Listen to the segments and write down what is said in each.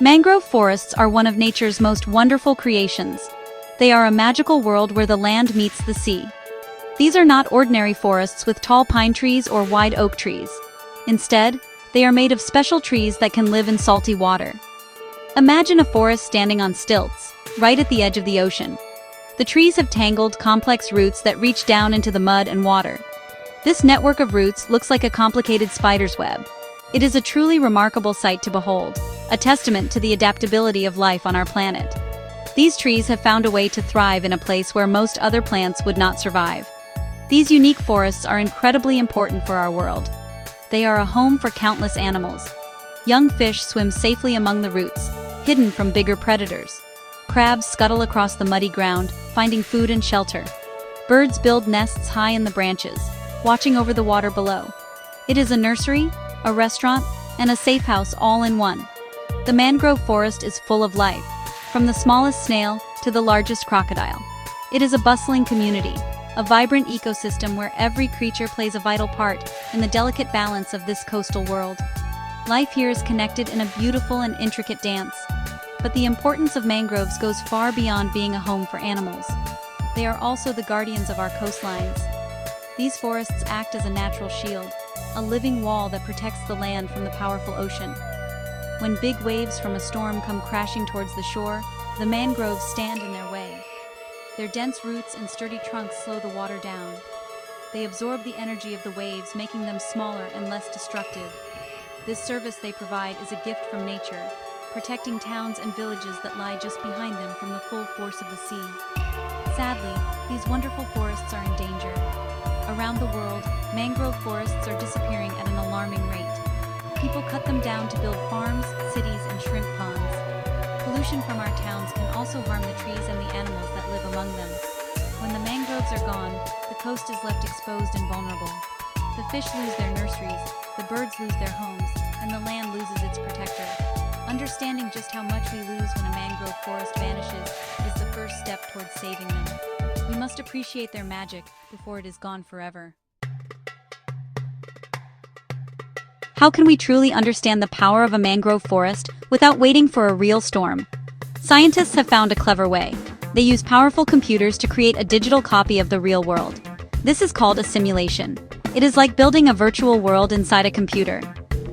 Mangrove forests are one of nature's most wonderful creations. They are a magical world where the land meets the sea. These are not ordinary forests with tall pine trees or wide oak trees. Instead, they are made of special trees that can live in salty water. Imagine a forest standing on stilts, right at the edge of the ocean. The trees have tangled, complex roots that reach down into the mud and water. This network of roots looks like a complicated spider's web. It is a truly remarkable sight to behold, a testament to the adaptability of life on our planet. These trees have found a way to thrive in a place where most other plants would not survive. These unique forests are incredibly important for our world. They are a home for countless animals. Young fish swim safely among the roots, hidden from bigger predators. Crabs scuttle across the muddy ground, finding food and shelter. Birds build nests high in the branches, watching over the water below. It is a nursery, a restaurant, and a safe house all in one. The mangrove forest is full of life, from the smallest snail to the largest crocodile. It is a bustling community, a vibrant ecosystem where every creature plays a vital part in the delicate balance of this coastal world. Life here is connected in a beautiful and intricate dance. But the importance of mangroves goes far beyond being a home for animals. They are also the guardians of our coastlines. These forests act as a natural shield, a living wall that protects the land from the powerful ocean. When big waves from a storm come crashing towards the shore, the mangroves stand in their way. Their dense roots and sturdy trunks slow the water down. They absorb the energy of the waves, making them smaller and less destructive. This service they provide is a gift from nature, protecting towns and villages that lie just behind them from the full force of the sea. Sadly, these wonderful forests are in danger. Around the world, mangrove forests are disappearing at an alarming rate. People cut them down to build farms, cities, and shrimp ponds. Pollution from our towns can also harm the trees and the animals that live among them. When the mangroves are gone, the coast is left exposed and vulnerable. The fish lose their nurseries, the birds lose their homes, and the land loses its protector. Understanding just how much we lose when a mangrove forest vanishes is the first step towards saving them. We must appreciate their magic before it is gone forever. How can we truly understand the power of a mangrove forest without waiting for a real storm? Scientists have found a clever way. They use powerful computers to create a digital copy of the real world. This is called a simulation. It is like building a virtual world inside a computer.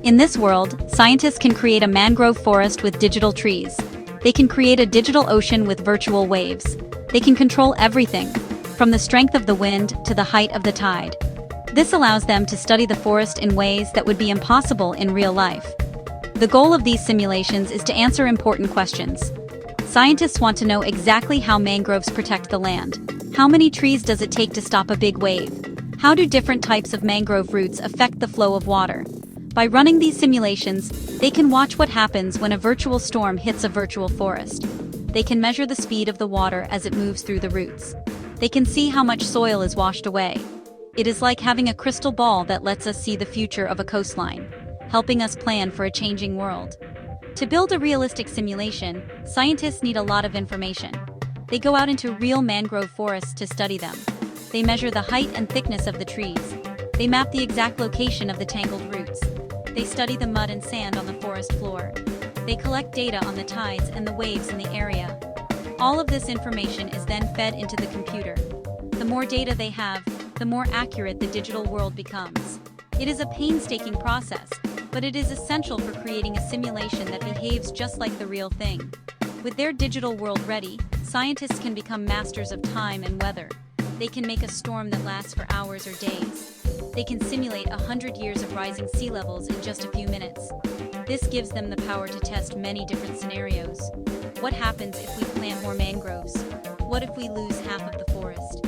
In this world, scientists can create a mangrove forest with digital trees. They can create a digital ocean with virtual waves. They can control everything, from the strength of the wind to the height of the tide. This allows them to study the forest in ways that would be impossible in real life. The goal of these simulations is to answer important questions. Scientists want to know exactly how mangroves protect the land. How many trees does it take to stop a big wave? How do different types of mangrove roots affect the flow of water? By running these simulations, they can watch what happens when a virtual storm hits a virtual forest. They can measure the speed of the water as it moves through the roots. They can see how much soil is washed away. It is like having a crystal ball that lets us see the future of a coastline, helping us plan for a changing world. To build a realistic simulation, scientists need a lot of information. They go out into real mangrove forests to study them. They measure the height and thickness of the trees. They map the exact location of the tangled roots. They study the mud and sand on the forest floor. They collect data on the tides and the waves in the area. All of this information is then fed into the computer. The more data they have, the more accurate the digital world becomes. It is a painstaking process, but it is essential for creating a simulation that behaves just like the real thing. With their digital world ready, scientists can become masters of time and weather. They can make a storm that lasts for hours or days. They can simulate 100 years of rising sea levels in just a few minutes. This gives them the power to test many different scenarios. What happens if we plant more mangroves? What if we lose half of the forest?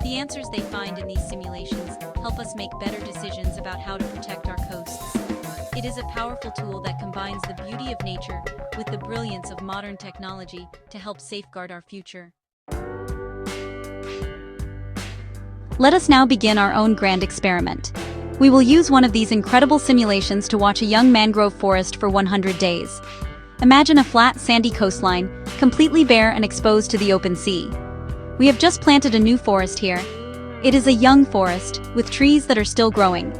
The answers they find in these simulations help us make better decisions about how to protect our coasts. It is a powerful tool that combines the beauty of nature with the brilliance of modern technology to help safeguard our future. Let us now begin our own grand experiment. We will use one of these incredible simulations to watch a young mangrove forest for 100 days. Imagine a flat, sandy coastline, completely bare and exposed to the open sea. We have just planted a new forest here. It is a young forest, with trees that are still growing.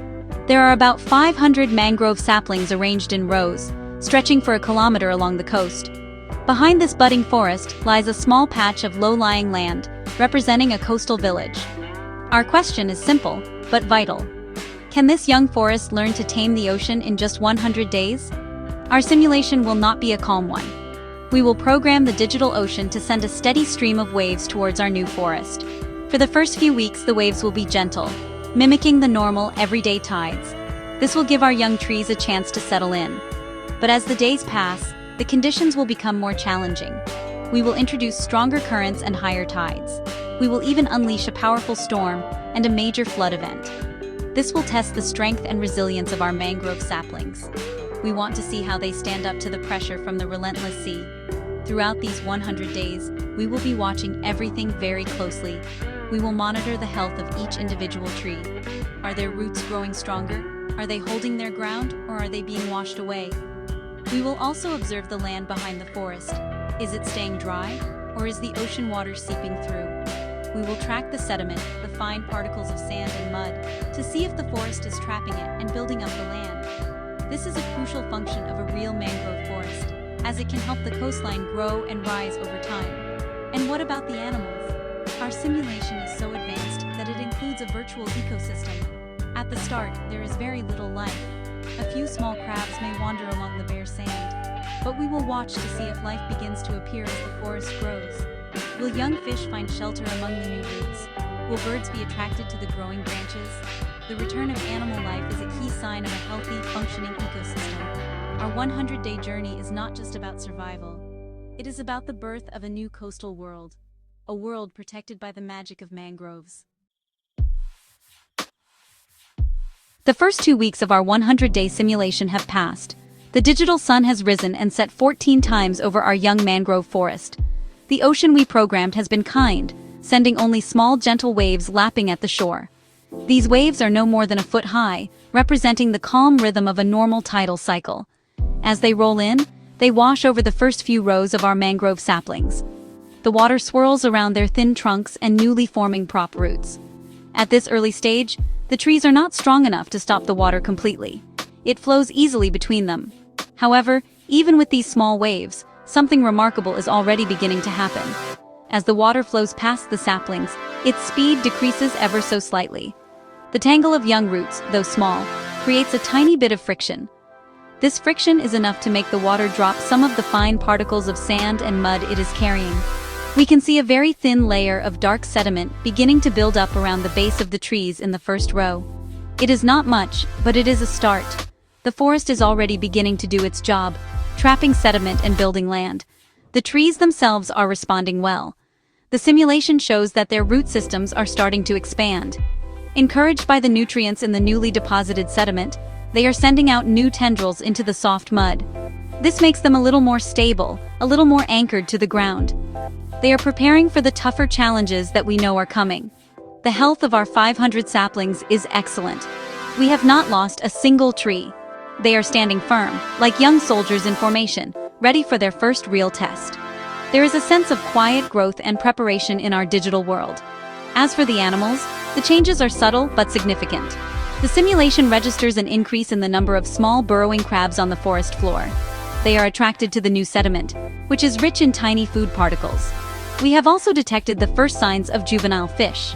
There are about 500 mangrove saplings arranged in rows, stretching for a kilometer along the coast. Behind this budding forest lies a small patch of low-lying land, representing a coastal village. Our question is simple, but vital. Can this young forest learn to tame the ocean in just 100 days? Our simulation will not be a calm one. We will program the digital ocean to send a steady stream of waves towards our new forest. For the first few weeks, the waves will be gentle, mimicking the normal, everyday tides. This will give our young trees a chance to settle in. But as the days pass, the conditions will become more challenging. We will introduce stronger currents and higher tides. We will even unleash a powerful storm and a major flood event. This will test the strength and resilience of our mangrove saplings. We want to see how they stand up to the pressure from the relentless sea. Throughout these 100 days, we will be watching everything very closely. We will monitor the health of each individual tree. Are their roots growing stronger? Are they holding their ground, or are they being washed away? We will also observe the land behind the forest. Is it staying dry, or is the ocean water seeping through? We will track the sediment, the fine particles of sand and mud, to see if the forest is trapping it and building up the land. This is a crucial function of a real mangrove forest, as it can help the coastline grow and rise over time. And what about the animals? Our simulation is so advanced that it includes a virtual ecosystem. At the start, there is very little life. A few small crabs may wander along the bare sand, but we will watch to see if life begins to appear as the forest grows. Will young fish find shelter among the new roots? Will birds be attracted to the growing branches? The return of animal life is a key sign of a healthy, functioning ecosystem. Our 100-day journey is not just about survival. It is about the birth of a new coastal world, a world protected by the magic of mangroves. The first 2 weeks of our 100-day simulation have passed. The digital sun has risen and set 14 times over our young mangrove forest. The ocean we programmed has been kind, sending only small, gentle waves lapping at the shore. These waves are no more than a foot high, representing the calm rhythm of a normal tidal cycle. As they roll in, they wash over the first few rows of our mangrove saplings. The water swirls around their thin trunks and newly forming prop roots. At this early stage, the trees are not strong enough to stop the water completely. It flows easily between them. However, even with these small waves, something remarkable is already beginning to happen. As the water flows past the saplings, its speed decreases ever so slightly. The tangle of young roots, though small, creates a tiny bit of friction. This friction is enough to make the water drop some of the fine particles of sand and mud it is carrying. We can see a very thin layer of dark sediment beginning to build up around the base of the trees in the first row. It is not much, but it is a start. The forest is already beginning to do its job, trapping sediment and building land. The trees themselves are responding well. The simulation shows that their root systems are starting to expand. Encouraged by the nutrients in the newly deposited sediment, they are sending out new tendrils into the soft mud. This makes them a little more stable, a little more anchored to the ground. They are preparing for the tougher challenges that we know are coming. The health of our 500 saplings is excellent. We have not lost a single tree. They are standing firm, like young soldiers in formation, ready for their first real test. There is a sense of quiet growth and preparation in our digital world. As for the animals, the changes are subtle but significant. The simulation registers an increase in the number of small burrowing crabs on the forest floor. They are attracted to the new sediment, which is rich in tiny food particles. We have also detected the first signs of juvenile fish.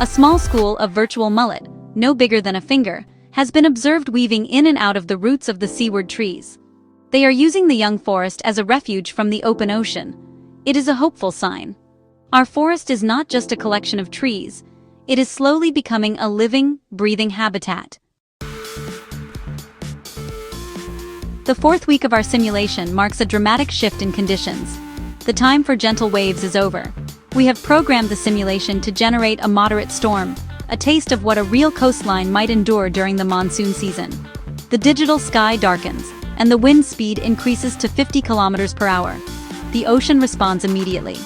A small school of virtual mullet, no bigger than a finger, has been observed weaving in and out of the roots of the seaward trees. They are using the young forest as a refuge from the open ocean. It is a hopeful sign. Our forest is not just a collection of trees. It is slowly becoming a living, breathing habitat. The fourth week of our simulation marks a dramatic shift in conditions. The time for gentle waves is over. We have programmed the simulation to generate a moderate storm, a taste of what a real coastline might endure during the monsoon season. The digital sky darkens, and the wind speed increases to 50 kilometers per hour. The ocean responds immediately.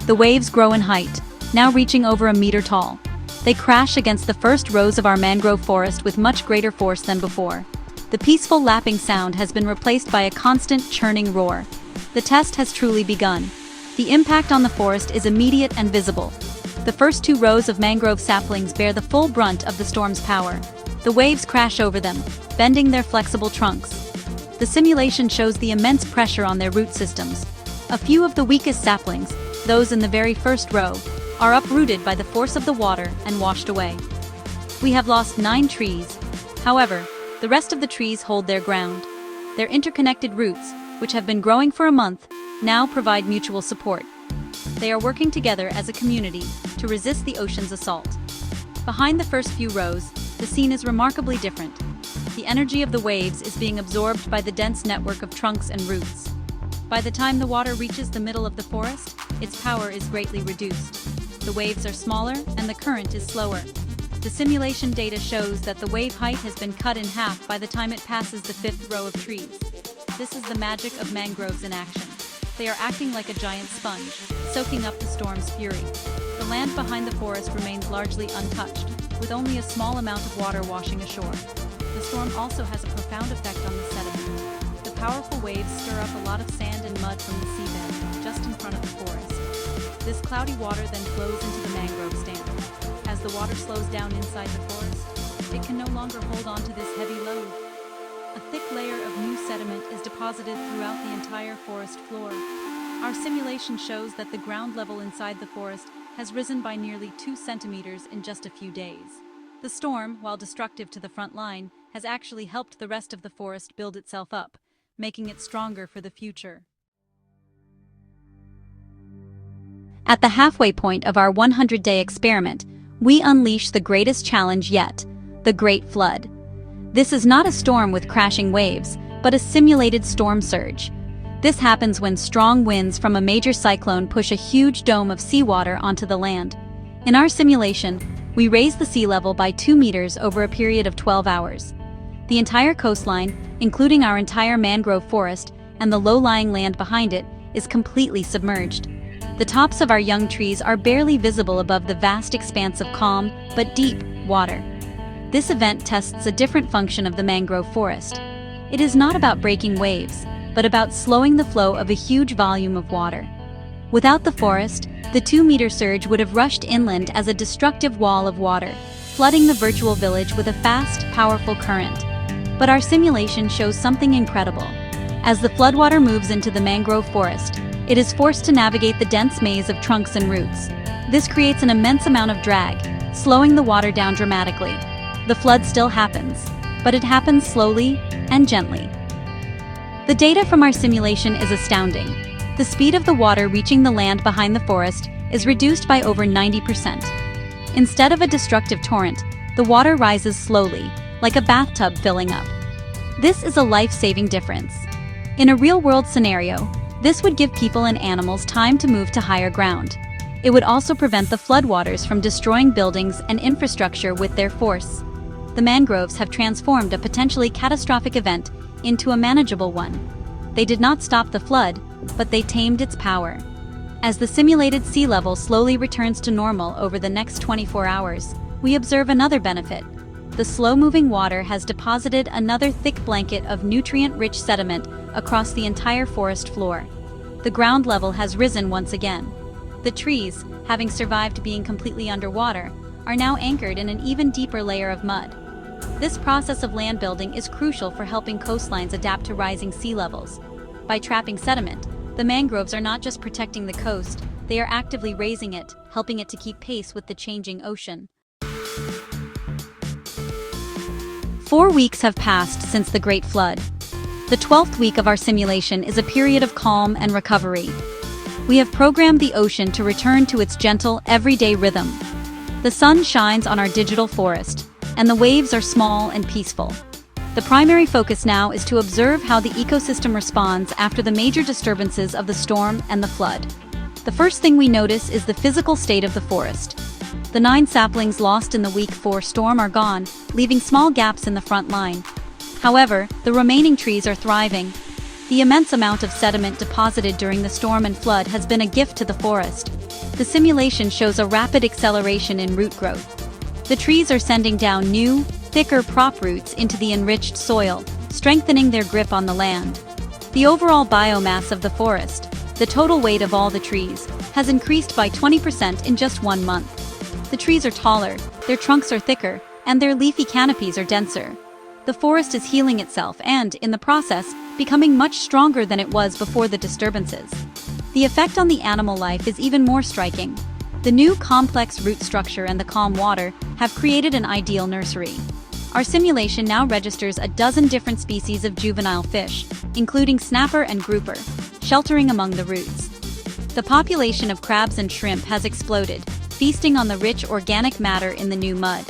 The waves grow in height, now reaching over a meter tall. They crash against the first rows of our mangrove forest with much greater force than before. The peaceful lapping sound has been replaced by a constant churning roar. The test has truly begun. The impact on the forest is immediate and visible. The first 2 rows of mangrove saplings bear the full brunt of the storm's power. The waves crash over them, bending their flexible trunks. The simulation shows the immense pressure on their root systems. A few of the weakest saplings, those in the very first row, are uprooted by the force of the water and washed away. We have lost 9 trees. However, the rest of the trees hold their ground. Their interconnected roots, which have been growing for a month, now provide mutual support. They are working together as a community to resist the ocean's assault. Behind the first few rows, the scene is remarkably different. The energy of the waves is being absorbed by the dense network of trunks and roots. By the time the water reaches the middle of the forest, its power is greatly reduced. The waves are smaller and the current is slower. The simulation data shows that the wave height has been cut in half by the time it passes the 5th row of trees. This is the magic of mangroves in action. They are acting like a giant sponge, soaking up the storm's fury. The land behind the forest remains largely untouched, with only a small amount of water washing ashore. The storm also has a profound effect on the sediment. The powerful waves stir up a lot of sand and mud from the seabed, just in front of the forest. This cloudy water then flows into the mangrove stand. As the water slows down inside the forest, it can no longer hold on to this heavy load. A thick layer of new sediment is deposited throughout the entire forest floor. Our simulation shows that the ground level inside the forest has risen by nearly 2 centimeters in just a few days. The storm, while destructive to the front line, has actually helped the rest of the forest build itself up, making it stronger for the future. At the halfway point of our 100-day experiment, we unleash the greatest challenge yet, the Great Flood. This is not a storm with crashing waves, but a simulated storm surge. This happens when strong winds from a major cyclone push a huge dome of seawater onto the land. In our simulation, we raise the sea level by 2 meters over a period of 12 hours. The entire coastline, including our entire mangrove forest and the low-lying land behind it, is completely submerged. The tops of our young trees are barely visible above the vast expanse of calm, but deep, water. This event tests a different function of the mangrove forest. It is not about breaking waves, but about slowing the flow of a huge volume of water. Without the forest, the 2-meter surge would have rushed inland as a destructive wall of water, flooding the virtual village with a fast, powerful current. But our simulation shows something incredible. As the floodwater moves into the mangrove forest, it is forced to navigate the dense maze of trunks and roots. This creates an immense amount of drag, slowing the water down dramatically. The flood still happens, but it happens slowly and gently. The data from our simulation is astounding. The speed of the water reaching the land behind the forest is reduced by over 90%. Instead of a destructive torrent, the water rises slowly, like a bathtub filling up. This is a life-saving difference. In a real-world scenario, this would give people and animals time to move to higher ground. It would also prevent the floodwaters from destroying buildings and infrastructure with their force. The mangroves have transformed a potentially catastrophic event into a manageable one. They did not stop the flood, but they tamed its power. As the simulated sea level slowly returns to normal over the next 24 hours, we observe another benefit. The slow-moving water has deposited another thick blanket of nutrient-rich sediment across the entire forest floor. The ground level has risen once again. The trees, having survived being completely underwater, are now anchored in an even deeper layer of mud. This process of land building is crucial for helping coastlines adapt to rising sea levels. By trapping sediment, the mangroves are not just protecting the coast, they are actively raising it, helping it to keep pace with the changing ocean. 4 weeks have passed since the Great Flood. The 12th week of our simulation is a period of calm and recovery. We have programmed the ocean to return to its gentle, everyday rhythm. The sun shines on our digital forest, and the waves are small and peaceful. The primary focus now is to observe how the ecosystem responds after the major disturbances of the storm and the flood. The first thing we notice is the physical state of the forest. The 9 saplings lost in the week 4 storm are gone, leaving small gaps in the front line. However, the remaining trees are thriving. The immense amount of sediment deposited during the storm and flood has been a gift to the forest. The simulation shows a rapid acceleration in root growth. The trees are sending down new, thicker prop roots into the enriched soil, strengthening their grip on the land. The overall biomass of the forest, the total weight of all the trees, has increased by 20% in just 1 month. The trees are taller, their trunks are thicker, and their leafy canopies are denser. The forest is healing itself and, in the process, becoming much stronger than it was before the disturbances. The effect on the animal life is even more striking. The new complex root structure and the calm water have created an ideal nursery. Our simulation now registers a dozen different species of juvenile fish, including snapper and grouper, sheltering among the roots. The population of crabs and shrimp has exploded, feasting on the rich organic matter in the new mud.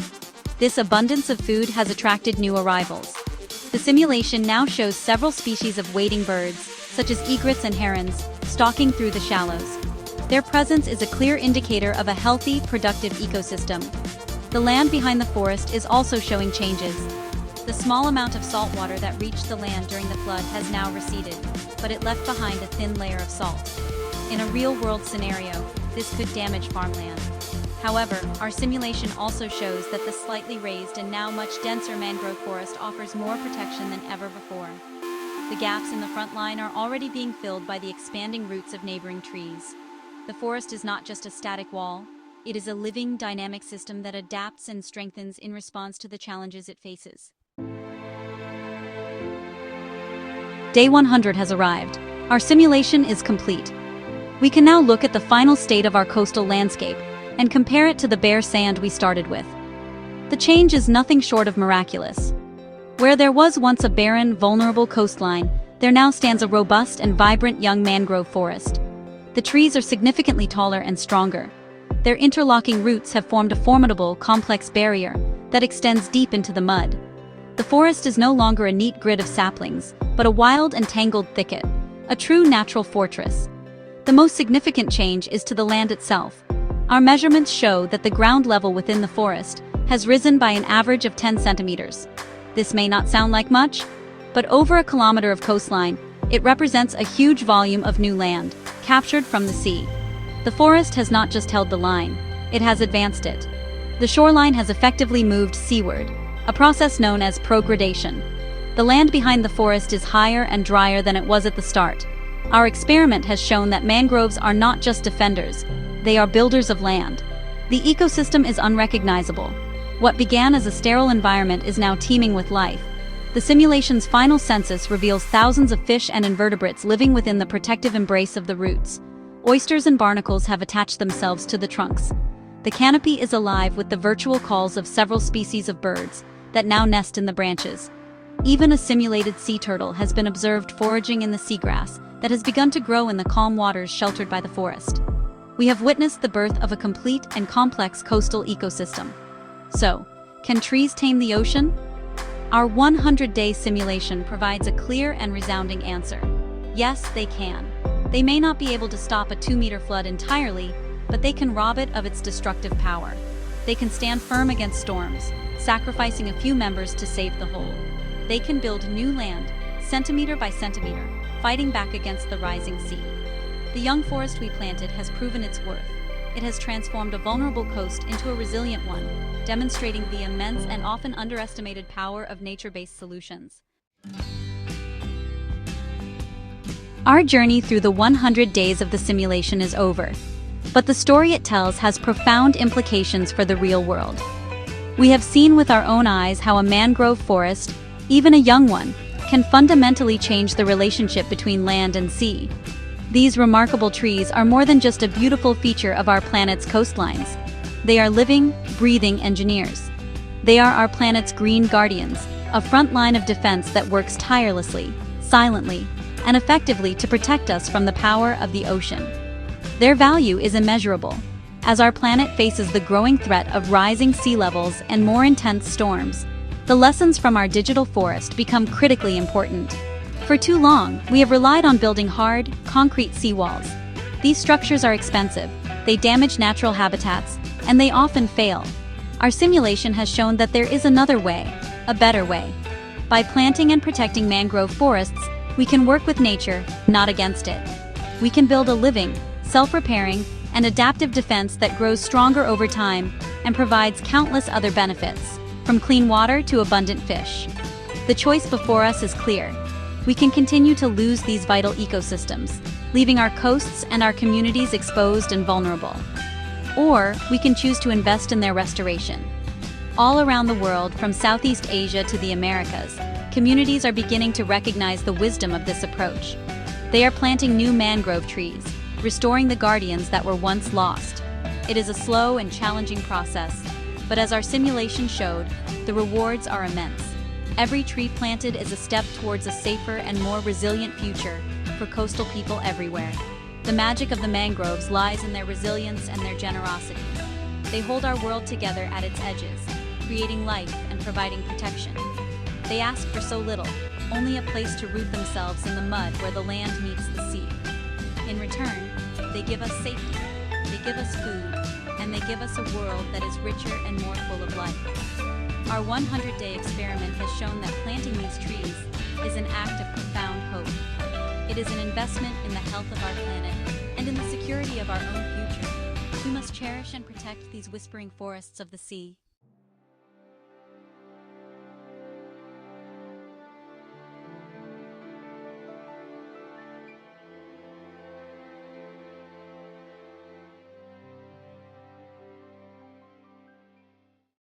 This abundance of food has attracted new arrivals. The simulation now shows several species of wading birds, such as egrets and herons, stalking through the shallows. Their presence is a clear indicator of a healthy, productive ecosystem. The land behind the forest is also showing changes. The small amount of salt water that reached the land during the flood has now receded, but it left behind a thin layer of salt. In a real-world scenario, this could damage farmland. However, our simulation also shows that the slightly raised and now much denser mangrove forest offers more protection than ever before. The gaps in the front line are already being filled by the expanding roots of neighboring trees. The forest is not just a static wall, it is a living, dynamic system that adapts and strengthens in response to the challenges it faces. Day 100 has arrived. Our simulation is complete. We can now look at the final state of our coastal landscape and compare it to the bare sand we started with. The change is nothing short of miraculous. Where there was once a barren, vulnerable coastline, there now stands a robust and vibrant young mangrove forest. The trees are significantly taller and stronger. Their interlocking roots have formed a formidable, complex barrier that extends deep into the mud. The forest is no longer a neat grid of saplings, but a wild and tangled thicket, a true natural fortress. The most significant change is to the land itself. Our measurements show that the ground level within the forest has risen by an average of 10 centimeters. This may not sound like much, but over a kilometer of coastline, it represents a huge volume of new land, captured from the sea. The forest has not just held the line, it has advanced it. The shoreline has effectively moved seaward, a process known as progradation. The land behind the forest is higher and drier than it was at the start. Our experiment has shown that mangroves are not just defenders, they are builders of land. The ecosystem is unrecognizable. What began as a sterile environment is now teeming with life. The simulation's final census reveals thousands of fish and invertebrates living within the protective embrace of the roots. Oysters and barnacles have attached themselves to the trunks. The canopy is alive with the virtual calls of several species of birds that now nest in the branches. Even a simulated sea turtle has been observed foraging in the seagrass that has begun to grow in the calm waters sheltered by the forest. We have witnessed the birth of a complete and complex coastal ecosystem. So, can trees tame the ocean? Our 100-day simulation provides a clear and resounding answer. Yes, they can. They may not be able to stop a 2-meter flood entirely, but they can rob it of its destructive power. They can stand firm against storms, sacrificing a few members to save the whole. They can build new land, centimeter by centimeter, fighting back against the rising sea. The young forest we planted has proven its worth. It has transformed a vulnerable coast into a resilient one, demonstrating the immense and often underestimated power of nature-based solutions. Our journey through the 100 days of the simulation is over, but the story it tells has profound implications for the real world. We have seen with our own eyes how a mangrove forest, even a young one, can fundamentally change the relationship between land and sea. These remarkable trees are more than just a beautiful feature of our planet's coastlines. They are living, breathing engineers. They are our planet's green guardians, a front line of defense that works tirelessly, silently, and effectively to protect us from the power of the ocean. Their value is immeasurable. As our planet faces the growing threat of rising sea levels and more intense storms, the lessons from our digital forest become critically important. For too long, we have relied on building hard, concrete seawalls. These structures are expensive, they damage natural habitats, and they often fail. Our simulation has shown that there is another way, a better way. By planting and protecting mangrove forests, we can work with nature, not against it. We can build a living, self-repairing, and adaptive defense that grows stronger over time and provides countless other benefits, from clean water to abundant fish. The choice before us is clear. We can continue to lose these vital ecosystems, leaving our coasts and our communities exposed and vulnerable. Or we can choose to invest in their restoration. All around the world, from Southeast Asia to the Americas, communities are beginning to recognize the wisdom of this approach. They are planting new mangrove trees, restoring the guardians that were once lost. It is a slow and challenging process, but as our simulation showed, the rewards are immense. Every tree planted is a step towards a safer and more resilient future for coastal people everywhere. The magic of the mangroves lies in their resilience and their generosity. They hold our world together at its edges, creating life and providing protection. They ask for so little, only a place to root themselves in the mud where the land meets the sea. In return, they give us safety, they give us food, and they give us a world that is richer and more full of life. Our 100-day experiment has shown that planting these trees is an act of profound hope. It is an investment in the health of our planet and in the security of our own future. We must cherish and protect these whispering forests of the sea.